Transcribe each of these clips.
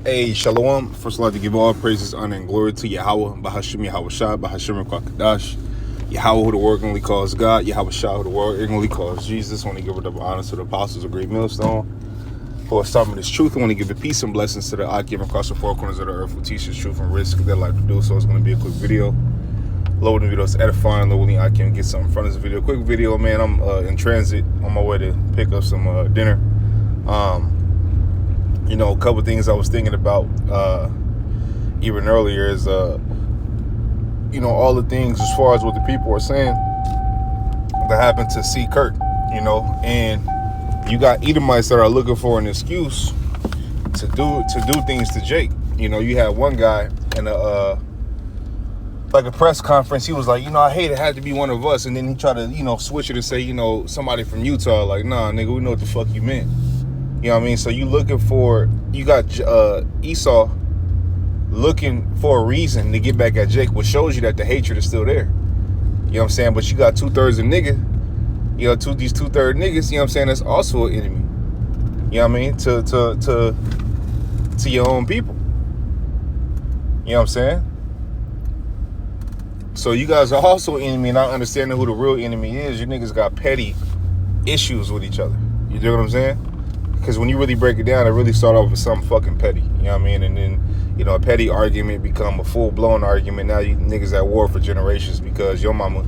Hey, Shalom. First, I'd like to give all praises, honor, and glory to Yahweh, Bahashim Yahweh Shah, Bahashim Kwakadash, Yahweh, who the world only calls God, Yahweh Shah, who the world only calls Jesus. I want to give double honor to the apostles of Great Millstone. For establishing this truth, I want to give the peace and blessings to the Akim across the four corners of the earth who teach this truth and risk their life to do so. It's going to be a quick video. Loading videos edifying, Lowly Akim get something in front of this video. Quick video, man. I'm in transit on my way to pick up some dinner. You know, a couple things I was thinking about even earlier is, you know, all the things as far as what the people are saying that happened to C. Kirk, you know, and you got Edomites that are looking for an excuse to do things to Jake. You know, you had one guy in a press conference. He was like, you know, I hate it had to be one of us, and then he tried to, you know, switch it and say, you know, somebody from Utah. Like, nah, nigga, we know what the fuck you meant. You know what I mean? So you got Esau looking for a reason to get back at Jake, which shows you that the hatred is still there. You know what I'm saying? But you got 2/3 of nigga, you know, these 2/3 niggas, you know what I'm saying, that's also an enemy. You know what I mean? To your own people. You know what I'm saying? So you guys are also enemy, not understanding who the real enemy is. You niggas got petty issues with each other. You know what I'm saying? Because when you really break it down, it really start off with something fucking petty. You know what I mean? And then, you know, a petty argument become a full-blown argument. Now you niggas at war for generations because your mama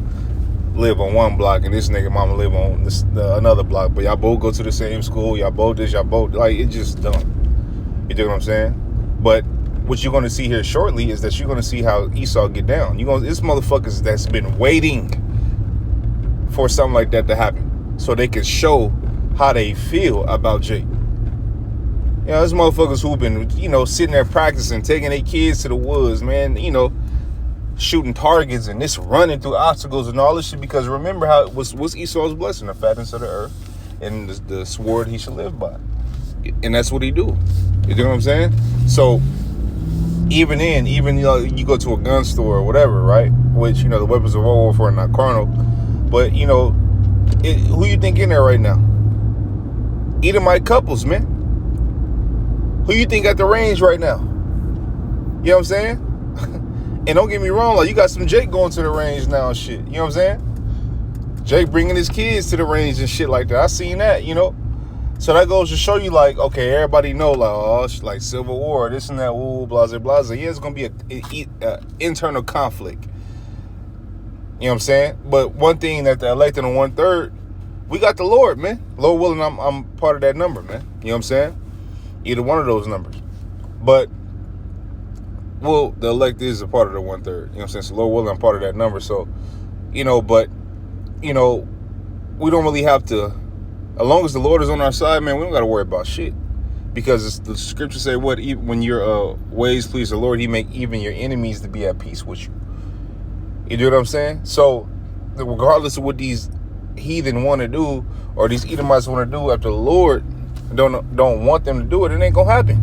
live on one block and this nigga mama live on another block. But y'all both go to the same school. Y'all both this, y'all both... Like, it's just dumb. You know what I'm saying? But what you're going to see here shortly is that you're going to see how Esau get down. This motherfuckers that's been waiting for something like that to happen so they can show how they feel about Jake. You know, there's motherfuckers who've been, you know, sitting there practicing, taking their kids to the woods, man, you know, shooting targets and this running through obstacles and all this shit, because remember how it was Esau's blessing, the fatness of the earth and the sword he should live by. And that's what he do. You know what I'm saying? So even you know, you go to a gun store or whatever, right? Which, you know, the weapons of warfare are not carnal, but, you know, who you think in there right now? Edomite couples, man. Who you think at the range right now? You know what I'm saying? And don't get me wrong, like, you got some Jake going to the range now and shit. You know what I'm saying? Jake bringing his kids to the range and shit like that. I seen that, you know? So that goes to show you, like, okay, everybody know, like, oh, it's like Civil War, this and that, woo, blase, blase. Yeah, it's going to be a internal conflict. You know what I'm saying? But one thing that the elected on 1/3, we got the Lord, man. Lord willing, I'm part of that number, man. You know what I'm saying? Either one of those numbers. But, well, the elect is a part of the 1/3. You know what I'm saying? So Lord willing, I'm part of that number. So, you know, but, you know, we don't really have to, as long as the Lord is on our side, man, we don't got to worry about shit. Because the scriptures say, what, when your ways please the Lord, he make even your enemies to be at peace with you. You know what I'm saying? So, regardless of what these heathen want to do, or these Edomites want to do after the Lord don't want them to do it, it ain't gonna happen.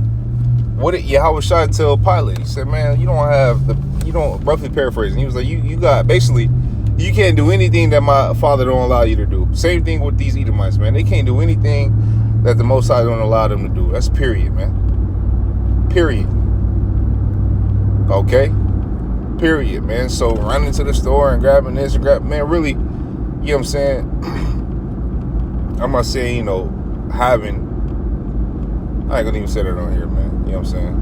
What did Yahweh Shai tell Pilate? He said, man, you don't, roughly paraphrasing, he was like, you got, basically, you can't do anything that my father don't allow you to do. Same thing with these Edomites, man. They can't do anything that the Most High don't allow them to do. That's period, man. Period. Okay? Period, man. So running to the store and grabbing this and man, really, you know what I'm saying? I'm not saying, you know, I ain't gonna even say that on here, man. You know what I'm saying?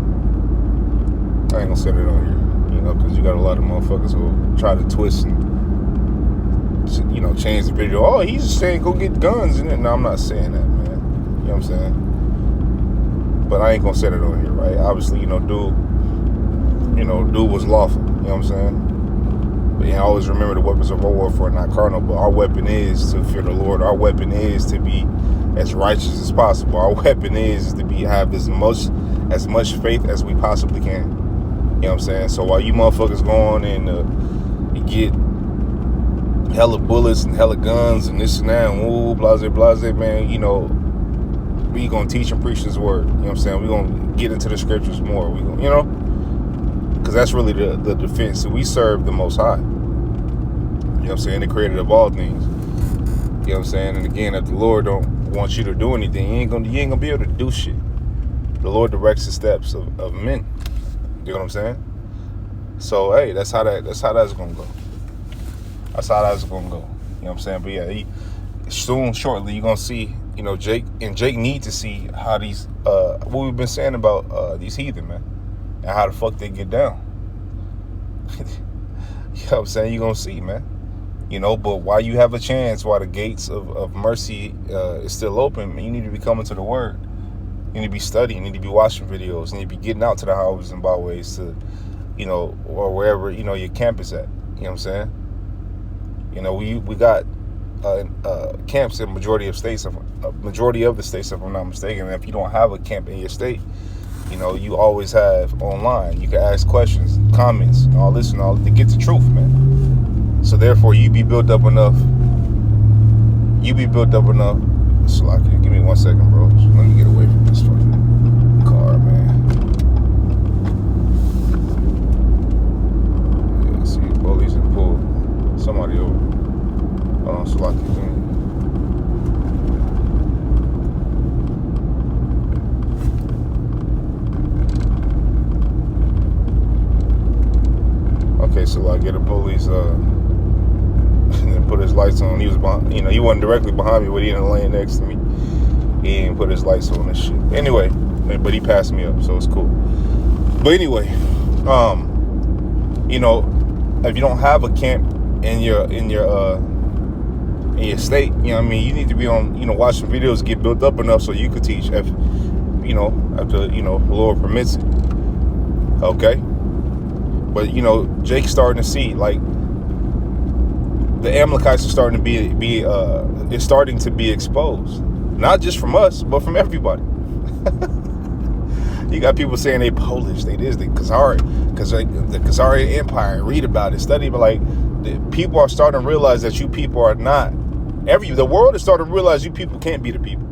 I ain't gonna say that on here, you know, because you got a lot of motherfuckers who try to twist and, you know, change the video. Oh, he's just saying go get guns. And no, I'm not saying that, man. You know what I'm saying? But I ain't gonna say that on here, right? Obviously, you know, dude was lawful. You know what I'm saying? But yeah, always remember the weapons of warfare are not carnal, but our weapon is to fear the Lord. Our weapon is to be as righteous as possible. Our weapon is to have as much faith as we possibly can. You know what I'm saying? So while you motherfuckers go on and you get hella bullets and hella guns and this and that and woo, blase, man, you know, we gonna teach and preach this word. You know what I'm saying? We gonna get into the scriptures more. We gonna, you know, because that's really the defense. So we serve the Most High. You know what I'm saying? The creator of all things. You know what I'm saying? And again, if the Lord don't want you to do anything, you ain't gonna be able to do shit. The Lord directs the steps of men. You know what I'm saying? So hey, that's how that's gonna go. That's how that's gonna go. You know what I'm saying? But yeah, shortly, you're gonna see, Jake need to see how these what we've been saying about these heathen, man, and how the fuck they get down. You know what I'm saying? You're gonna see, man. But while you have a chance, while the gates of mercy is still open, you need to be coming to the word. You need to be studying, you need to be watching videos, you need to be getting out to the highways and byways to, or wherever, your camp is at. You know what I'm saying? We got camps in majority of the states, if I'm not mistaken. And if you don't have a camp in your state, you always have online. You can ask questions, comments, and all this and all to get the truth, man. So therefore, you be built up enough. So give me 1 second, bro. Let me get away from this fucking car, man. Yeah, see, police and pull somebody over. Hold on, Slocky. Okay, so I get a police and then put his lights on. He was behind, he wasn't directly behind me, but he didn't lane next to me. He didn't put his lights on and shit. Anyway, but he passed me up, so it's cool. But anyway, if you don't have a camp in your state, you need to be on, watching videos, get built up enough so you could teach if the Lord permits it. Okay? But Jake's starting to see, like, the Amalekites are starting to it's starting to be exposed. Not just from us, but from everybody. You got people saying they Polish, they this, they Khazari, because the Khazari Empire, read about it, study, but like, people are starting to realize that you people are not, the world is starting to realize you people can't be the people.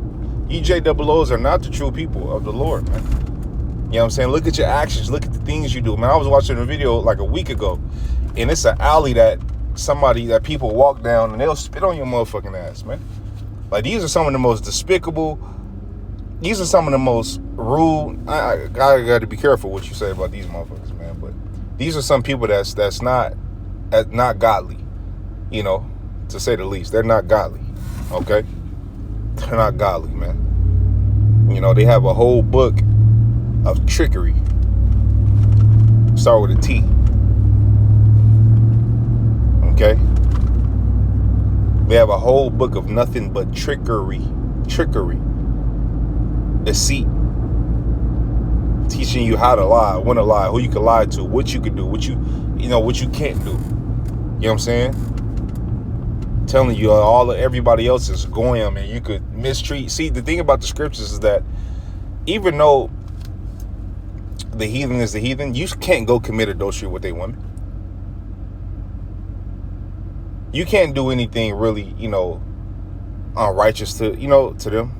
EJOOs are not the true people of the Lord, man. You know what I'm saying? Look at your actions, look at the things you do. Man, I was watching a video like a week ago, and it's an alley that people walk down and they'll spit on your motherfucking ass, man. Like, these are some of the most despicable, these are some of the most rude. I got to be careful what you say about these motherfuckers, man. But these are some people that's not godly, to say the least. They're not godly, okay? They're not godly, man. They have a whole book of trickery. Start with a T. Okay? They have a whole book of nothing but trickery, deceit, teaching you how to lie, when to lie, who you can lie to, what you can do, what you can't do. You know what I'm saying? Telling you everybody else is goyim and you could mistreat. See, the thing about the scriptures is that even though the heathen is the heathen, you can't go commit adultery with a woman. You can't do anything really, unrighteous to them.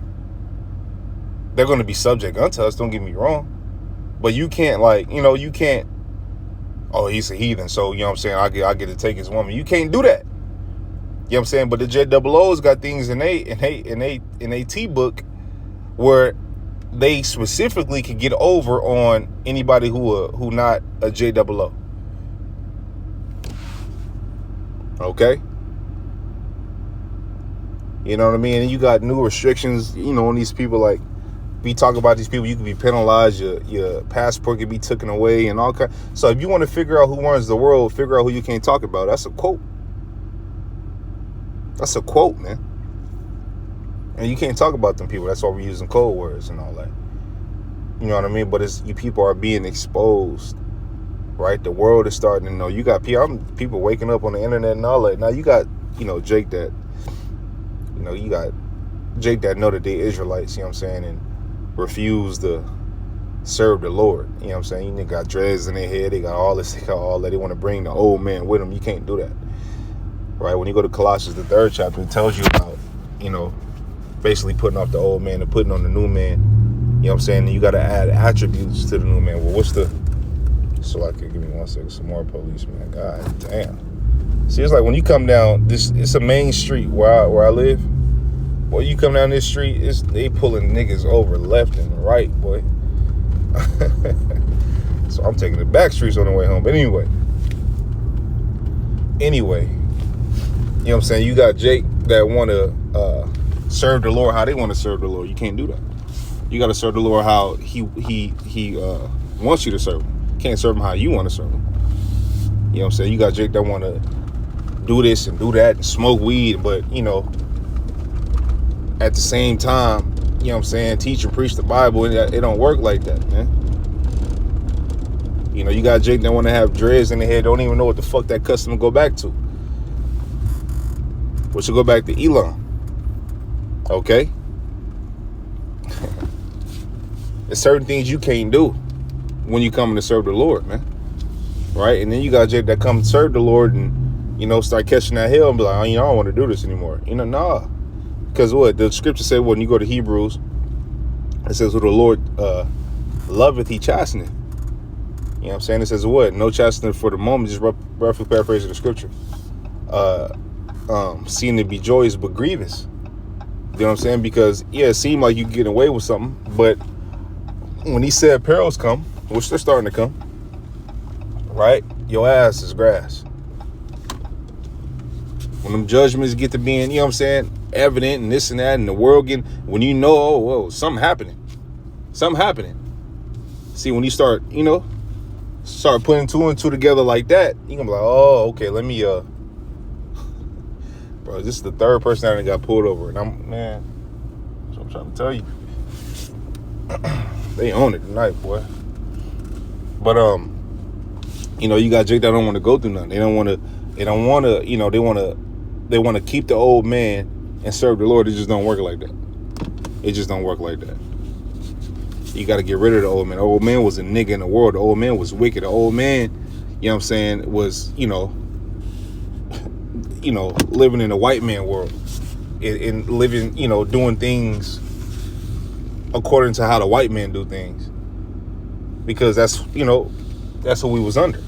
They're going to be subject unto us, don't get me wrong. But you can't, you can't, oh, he's a heathen, so, I get to take his woman. You can't do that. You know what I'm saying? But the JOOs got things in a T book where they specifically could get over on anybody who not a JOO. Okay? You know what I mean? And you got new restrictions, on these people. Like, we talk about these people, you can be penalized, your passport can be taken away and all kinds. So if you want to figure out who runs the world, figure out who you can't talk about. That's a quote. That's a quote, man. And you can't talk about them people. That's why we're using code words and all that. You know what I mean? But you people are being exposed, right? The world is starting to know. You got people waking up on the internet and all that. Now you got, Jake that, you got Jake that know that they Israelites, you know what I'm saying, and refuse to serve the Lord. You know what I'm saying? You got dreads in their head. They got all this. They got all that. They want to bring the old man with them. You can't do that. Right? When you go to Colossians, the 3rd chapter, it tells you about, basically putting off the old man and putting on the new man. You know what I'm saying? And you got to add attributes to the new man. Well, so I could give me 1 second. Some more police, man. God damn. See, it's like when you come down it's a main street where I live. Boy, you come down this street, they pulling niggas over left and right, boy. So I'm taking the back streets on the way home. But anyway, you know what I'm saying? You got Jake that want to serve the Lord how they want to serve the Lord. You can't do that. You got to serve the Lord how he wants you to serve him. You can't serve him how you want to serve him. You know what I'm saying? You got Jake that want to do this and do that and smoke weed, but, you know, at the same time, you know what I'm saying, teach and preach the Bible, and it don't work like that, man. You know, you got Jake that want to have dreads in the head, don't even know what the fuck that customer go back to. Which will go back to Elon. Okay? There's certain things you can't do when you come to serve the Lord, man. Right? And then you got Jake that come to serve the Lord and, you know, start catching that hell and be like, oh, you know, I don't want to do this anymore. You know, nah. Because what? The scripture said, when you go to Hebrews, it says, who the Lord loveth, he chasteneth. You know what I'm saying? It says what? No chastening for the moment, just roughly paraphrasing the scripture. Seeing it be joyous but grievous. You know what I'm saying? Because, yeah, it seemed like you getting away with something, but when he said perils come, which they're starting to come, right? Your ass is grass. When them judgments get to being, you know what I'm saying, evident and this and that, and the world getting, when you know, oh, whoa, something happening. See, when you start, you know, start putting two and two together like that, you gonna be like, oh, okay, let me, bro, this is the third person that got pulled over, and I'm that's what I'm trying to tell you. They own it tonight, boy. But, you know, you got Jake that don't want to go through nothing. They don't want to, you know, they want to keep the old man and serve the Lord. It just don't work like that. You got to get rid of the old man. The old man was a nigga in the world. The old man was wicked. The old man, you know what I'm saying, was, you know, living in a white man world and living, you know, doing things according to how the white man do things. Because that's, you know, that's who we was under.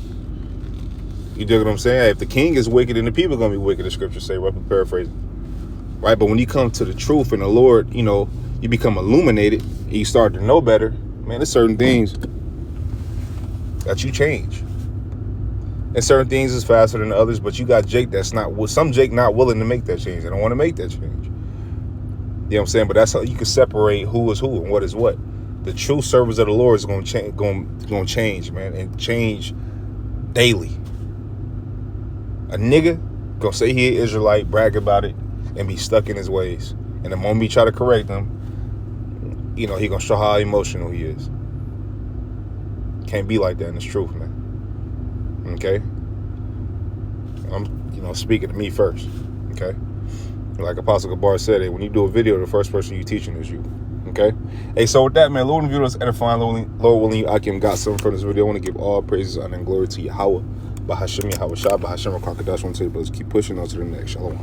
You dig what I'm saying? If the king is wicked, then the people are going to be wicked, the scriptures say, roughly paraphrasing. Right? But when you come to the truth and the Lord, you know, you become illuminated and you start to know better, man, there's certain things that you change. And certain things is faster than others, but you got Jake that's not, some Jake not willing to make that change. They don't want to make that change. You know what I'm saying? But that's how you can separate who is who and what is what. The true servants of the Lord is going to change, man, and change daily. A nigga gonna say he an Israelite, brag about it, and be stuck in his ways. And the moment you try to correct him, you know, he gonna show how emotional he is. Can't be like that in the truth, man. Okay? I'm, you know, speaking to me first. Okay? Like Apostle Gabar said, when you do a video, the first person you teaching is you. Okay? Hey, so with that, man, Lord, the viewers edifying, Lord willing, Akim got something from this video. I want to give all praises, honor, and glory to Yahweh. Bahashim Yahweh Shah, Bahashim Rakakadash. I want to tell you, brothers, keep pushing on to the next. Shalom.